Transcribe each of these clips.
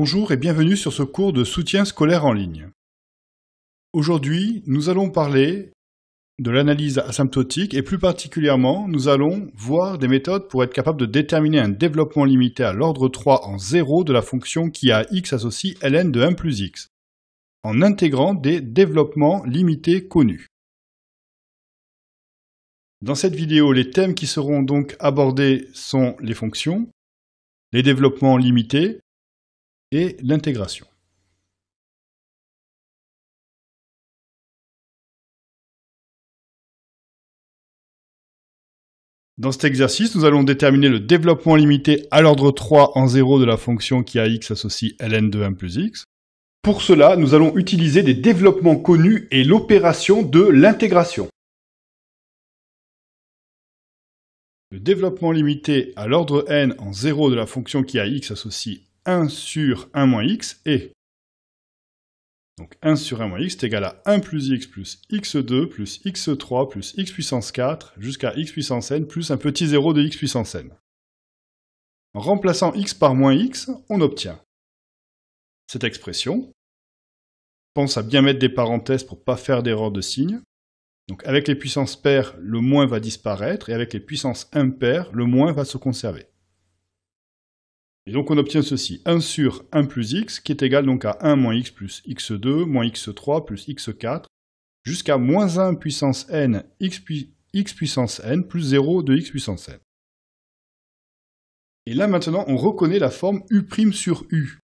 Bonjour et bienvenue sur ce cours de soutien scolaire en ligne. Aujourd'hui, nous allons parler de l'analyse asymptotique et plus particulièrement, nous allons voir des méthodes pour être capable de déterminer un développement limité à l'ordre 3 en 0 de la fonction qui à x associe ln de 1 plus x, en intégrant des développements limités connus. Dans cette vidéo, les thèmes qui seront donc abordés sont les fonctions, les développements limités et l'intégration. Dans cet exercice, nous allons déterminer le développement limité à l'ordre 3 en 0 de la fonction qui à x associe ln de 1 plus x. Pour cela, nous allons utiliser des développements connus et l'opération de l'intégration. Le développement limité à l'ordre n en 0 de la fonction qui à x associe 1 sur 1 moins x est donc 1 sur 1 moins x est égal à 1 plus x2 plus x3 plus x puissance 4 jusqu'à x puissance n plus un petit 0 de x puissance n. En remplaçant x par moins x, on obtient cette expression. Pense à bien mettre des parenthèses pour ne pas faire d'erreur de signe. Donc avec les puissances paires, le moins va disparaître, et avec les puissances impaires, le moins va se conserver. Et donc on obtient ceci, 1 sur 1 plus x, qui est égal donc à 1 moins x plus x2, moins x3 plus x4, jusqu'à moins 1 puissance n x puissance n plus 0 de x puissance n. Et là maintenant, on reconnaît la forme u' sur u.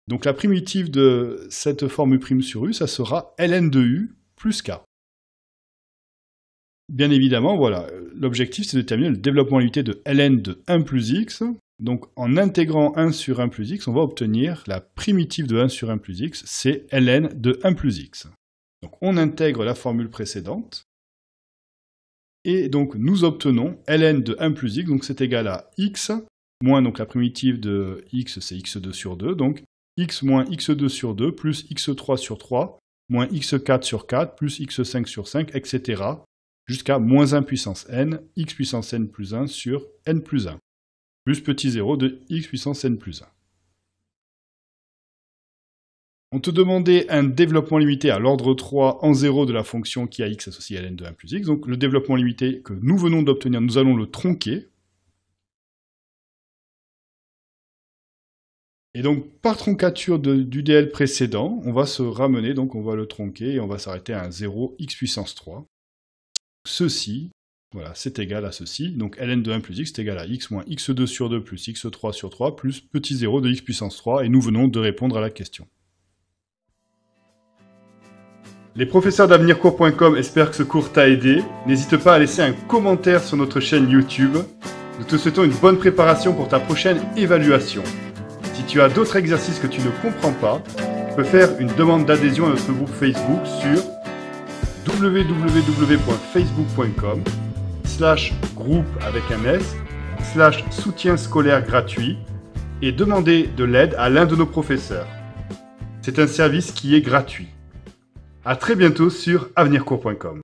Donc la primitive de cette forme u' sur u, ça sera ln de u plus k. Bien évidemment, voilà, l'objectif c'est de déterminer le développement limité de ln de 1 plus x. Donc en intégrant 1 sur 1 plus x, on va obtenir la primitive de 1 sur 1 plus x, c'est ln de 1 plus x. Donc on intègre la formule précédente, et donc nous obtenons ln de 1 plus x, donc c'est égal à x, moins donc la primitive de x c'est x2 sur 2, donc x moins x2 sur 2 plus x3 sur 3, moins x4 sur 4, plus x5 sur 5, etc. jusqu'à moins 1 puissance n, x puissance n plus 1 sur n plus 1. Plus petit 0 de x puissance n plus 1. On te demandait un développement limité à l'ordre 3 en 0 de la fonction qui à x associe à ln de 1 plus x. Donc le développement limité que nous venons d'obtenir, nous allons le tronquer. Et donc par troncature du DL précédent, on va se ramener, donc on va le tronquer et on va s'arrêter à un 0 x puissance 3. Ceci, voilà, c'est égal à ceci. Donc ln de 1 plus x est égal à x moins x2 sur 2 plus x3 sur 3 plus petit 0 de x puissance 3. Et nous venons de répondre à la question. Les professeurs d'avenircours.com espèrent que ce cours t'a aidé. N'hésite pas à laisser un commentaire sur notre chaîne YouTube. Nous te souhaitons une bonne préparation pour ta prochaine évaluation. Si tu as d'autres exercices que tu ne comprends pas, tu peux faire une demande d'adhésion à notre groupe Facebook sur www.facebook.com/groupe avec un S /soutien scolaire gratuit et demander de l'aide à l'un de nos professeurs. C'est un service qui est gratuit. À très bientôt sur avenircours.com.